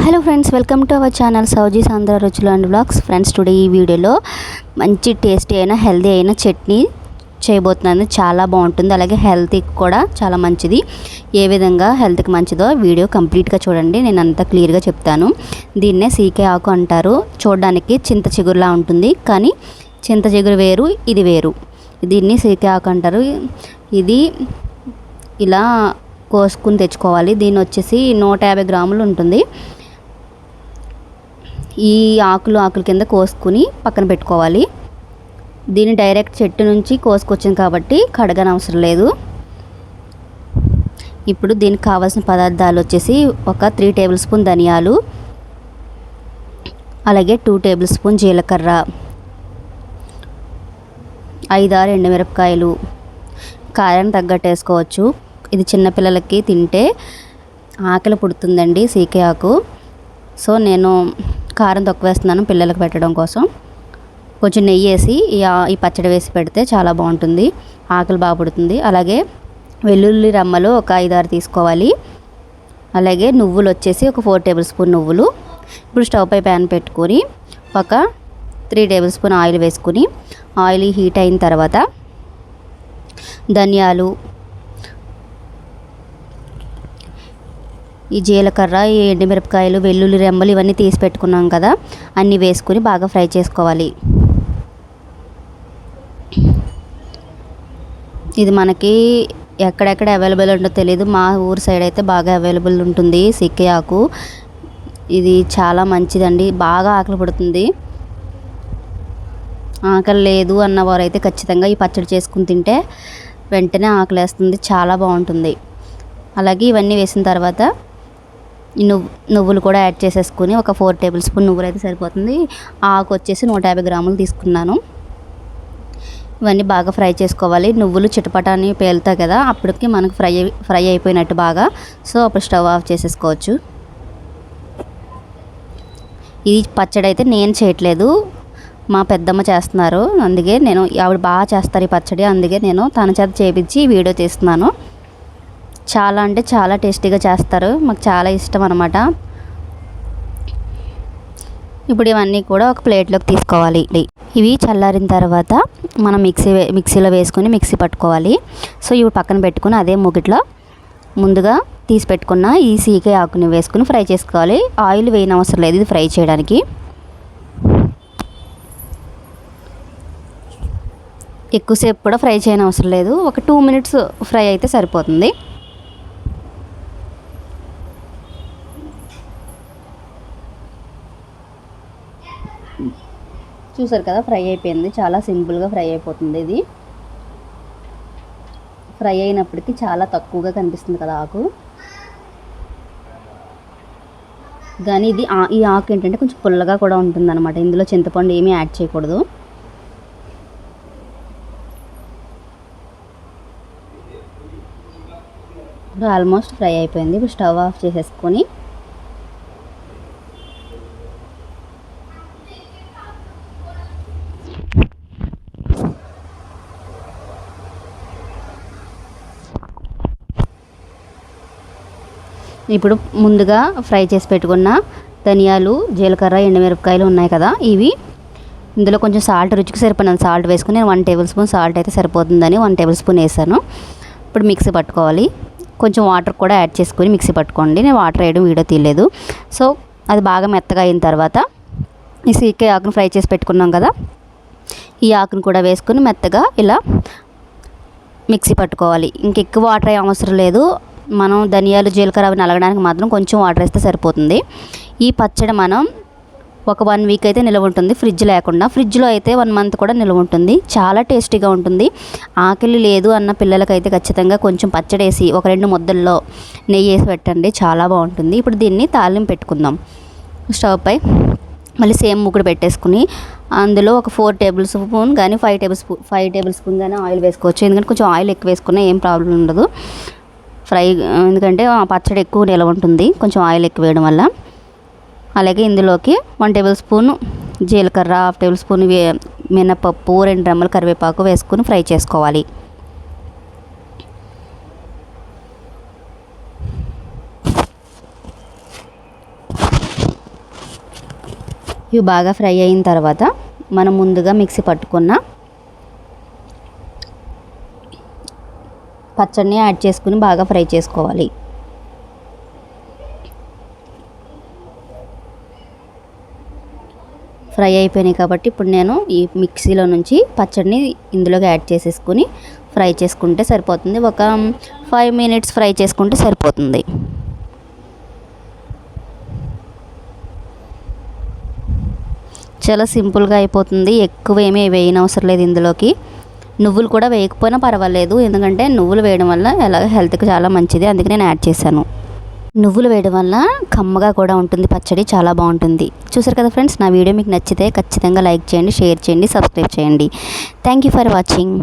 Hello friends, welcome to our channel Sowjis Andhra రుచులు and blogs. Friends, today ఈ వీడియోలో మంచి టేస్టీ అయిన హెల్తీ అయిన చట్నీ చేయబోతున్నాను. చాలా బాగుంటుంది, అలాగే హెల్త్కి కూడా చాలా మంచిది. ఏ విధంగా హెల్త్కి మంచిదో వీడియో కంప్లీట్గా చూడండి, నేను అంతా క్లియర్గా చెప్తాను. దీన్నే సీకే ఆకు అంటారు. చూడడానికి చింత చిగురులా ఉంటుంది, కానీ చింత చిగురు వేరు, ఇది వేరు. దీన్ని సీకే ఆకు అంటారు. ఇది ఇలా కోసుకుని తెచ్చుకోవాలి. దీన్ని వచ్చేసి 150 గ్రాములు ఉంటుంది. ఈ ఆకులు కింద కోసుకుని పక్కన పెట్టుకోవాలి. దీన్ని డైరెక్ట్ చెట్టు నుంచి కోసుకొచ్చింది కాబట్టి కడగనవసరం లేదు. ఇప్పుడు దీనికి కావాల్సిన పదార్థాలు వచ్చేసి ఒక 3 టేబుల్ స్పూన్ ధనియాలు, అలాగే 2 టేబుల్ స్పూన్ జీలకర్ర, 5-6 ఎండుమిరపకాయలు, కారం తగ్గట్టు వేసుకోవచ్చు. ఇది చిన్నపిల్లలకి తింటే ఆకలి పుడుతుందండి సీకే ఆకు. సో నేను కారం తక్కువ వేస్తున్నాను పిల్లలకు పెట్టడం కోసం. కొంచెం నెయ్యి వేసి ఈ పచ్చడి వేసి పెడితే చాలా బాగుంటుంది, ఆకలి బాగా పుడుతుంది. అలాగే వెల్లుల్లి రమ్మలు ఒక 5-6 తీసుకోవాలి. అలాగే నువ్వులు వచ్చేసి ఒక 4 టేబుల్ స్పూన్ నువ్వులు. ఇప్పుడు స్టవ్ పై ప్యాన్ పెట్టుకొని ఒక 3 టేబుల్ స్పూన్ ఆయిల్ వేసుకుని, ఆయిల్ హీట్ అయిన తర్వాత ధనియాలు, ఈ జీలకర్ర, ఈ ఎండుమిరపకాయలు, వెల్లుల్లి రెమ్మలు ఇవన్నీ తీసి పెట్టుకున్నాం కదా, అన్నీ వేసుకుని బాగా ఫ్రై చేసుకోవాలి. ఇది మనకి ఎక్కడెక్కడ అవైలబుల్ ఉంటుందో తెలియదు, మా ఊరు సైడ్ అయితే బాగా అవైలబుల్ ఉంటుంది సీకే ఆకు. ఇది చాలా మంచిదండి, బాగా ఆకలి పడుతుంది. ఆకలి లేదు అన్నవారైతే ఖచ్చితంగా ఈ పచ్చడి చేసుకుని తింటే వెంటనే ఆకలేస్తుంది, చాలా బాగుంటుంది. అలాగే ఇవన్నీ వేసిన తర్వాత నువ్వులు కూడా యాడ్ చేసేసుకుని ఒక 4 టేబుల్ స్పూన్ నువ్వులు అయితే సరిపోతుంది. ఆకు వచ్చేసి 150 గ్రాములు తీసుకున్నాను. ఇవన్నీ బాగా ఫ్రై చేసుకోవాలి. నువ్వులు చిటపటాన్ని పేలుతాయి కదా, అప్పటికి మనకు ఫ్రై అయిపోయినట్టు బాగా. సో అప్పుడు స్టవ్ ఆఫ్ చేసేసుకోవచ్చు. ఈ పచ్చడి అయితే నేను చేయట్లేదు, మా పెద్దమ్మ చేస్తున్నారు. అందుకే ఆవిడ బాగా చేస్తారు ఈ పచ్చడి, అందుకే నేను తన చేత చేపించి వీడియో తీస్తున్నాను. చాలా అంటే చాలా టేస్టీగా చేస్తారు, మాకు చాలా ఇష్టం అన్నమాట. ఇప్పుడు ఇవన్నీ కూడా ఒక ప్లేట్లోకి తీసుకోవాలి. ఇవి చల్లారిన తర్వాత మనం మిక్సీలో వేసుకొని మిక్సీ పట్టుకోవాలి. సో ఇవి పక్కన పెట్టుకుని అదే మూగిట్లో ముందుగా తీసి పెట్టుకున్న ఈ సీకే ఆకుని వేసుకుని ఫ్రై చేసుకోవాలి. ఆయిల్ వేయనవసరం లేదు ఇది ఫ్రై చేయడానికి. ఎక్కువసేపు కూడా ఫ్రై చేయనవసరం లేదు, ఒక 2 మినిట్స్ ఫ్రై అయితే సరిపోతుంది. చూసారు కదా, ఫ్రై అయిపోయింది. చాలా సింపుల్గా ఫ్రై అయిపోతుంది. ఇది ఫ్రై అయినప్పటికీ చాలా తక్కువగా కనిపిస్తుంది కదా ఆకు, కానీ ఈ ఆకు ఏంటంటే కొంచెం పుల్లగా కూడా ఉంటుంది అనమాట. ఇందులో చింతపండు ఏమీ యాడ్ చేయకూడదు. ఇప్పుడు ఆల్మోస్ట్ ఫ్రై అయిపోయింది. ఇప్పుడు స్టవ్ ఆఫ్ చేసేసుకొని ఇప్పుడు ముందుగా ఫ్రై చేసి పెట్టుకున్న ధనియాలు, జీలకర్ర, ఎండుమిరపకాయలు ఉన్నాయి కదా, ఇందులో కొంచెం సాల్ట్, రుచికి సరిపోయిన సాల్ట్ వేసుకుని నేను 1 టేబుల్ స్పూన్ సాల్ట్ అయితే సరిపోతుందని 1 టేబుల్ స్పూన్ వేసాను. ఇప్పుడు మిక్సీ పట్టుకోవాలి. కొంచెం వాటర్ కూడా యాడ్ చేసుకొని మిక్సీ పట్టుకోండి. నేను వాటర్ వేయడం వీడియో తీయలేదు. సో అది బాగా మెత్తగా అయిన తర్వాత ఈ సీకే ఆకును ఫ్రై చేసి పెట్టుకున్నాం కదా, ఈ ఆకును కూడా వేసుకుని మెత్తగా ఇలా మిక్సీ పట్టుకోవాలి. ఇంకెక్కువ వాటర్ అవసరం లేదు. మనం ధనియాలు, జీలకర్ర అవి నలగడానికి మాత్రం కొంచెం వాటర్ వేస్తే సరిపోతుంది. ఈ పచ్చడి మనం ఒక 1 వీక్ అయితే నిల్వ ఉంటుంది, ఫ్రిడ్జ్ లేకుండా. ఫ్రిడ్జ్లో అయితే 1 మంత్ కూడా నిల్వ ఉంటుంది. చాలా టేస్టీగా ఉంటుంది. ఆకలి లేదు అన్న పిల్లలకైతే ఖచ్చితంగా కొంచెం పచ్చడి వేసి ఒక 2 ముద్దల్లో నెయ్యి వేసి పెట్టండి, చాలా బాగుంటుంది. ఇప్పుడు దీన్ని తాలింపు పెట్టుకుందాం. స్టవ్ పై మళ్ళీ సేమ్ ముగ్గురు పెట్టేసుకుని అందులో ఒక 4 టేబుల్ స్పూన్ కానీ 5 టేబుల్ స్పూన్ కానీ ఆయిల్ వేసుకోవచ్చు. ఎందుకంటే కొంచెం ఆయిల్ ఎక్కువ వేసుకున్నా ఏం ప్రాబ్లం ఉండదు ఫ్రై, ఎందుకంటే పచ్చడి ఎక్కువ నిల్వ ఉంటుంది కొంచెం ఆయిల్ ఎక్కువ వేయడం వల్ల. అలాగే ఇందులోకి 1 టేబుల్ స్పూన్ జీలకర్ర, 1/2 టేబుల్ స్పూన్ మినపప్పు, 2 రెమ్మలు కరివేపాకు వేసుకుని ఫ్రై చేసుకోవాలి. ఇవి బాగా ఫ్రై అయిన తర్వాత మనం ముందుగా మిక్సీ పట్టుకున్న పచ్చడిని యాడ్ చేసుకుని బాగా ఫ్రై చేసుకోవాలి. ఫ్రై అయిపోయినాయి కాబట్టి ఇప్పుడు నేను ఈ మిక్సీలో నుంచి పచ్చడిని ఇందులోకి యాడ్ చేసేసుకుని ఫ్రై చేసుకుంటే సరిపోతుంది. ఒక 5 మినిట్స్ ఫ్రై చేసుకుంటే సరిపోతుంది. చాలా సింపుల్గా అయిపోతుంది. ఎక్కువ ఏమీ వేయనవసరం లేదు ఇందులోకి. నువ్వులు కూడా వేయకపోయినా పర్వాలేదు, ఎందుకంటే నువ్వులు వేయడం వల్ల ఎలాగ హెల్త్కి చాలా మంచిది, అందుకే నేను యాడ్ చేశాను. నువ్వులు వేయడం వల్ల కమ్మగా కూడా ఉంటుంది పచ్చడి, చాలా బాగుంటుంది. చూసారు కదా ఫ్రెండ్స్, నా వీడియో మీకు నచ్చితే ఖచ్చితంగా లైక్ చేయండి, షేర్ చేయండి, సబ్స్క్రైబ్ చేయండి. Thank you for watching.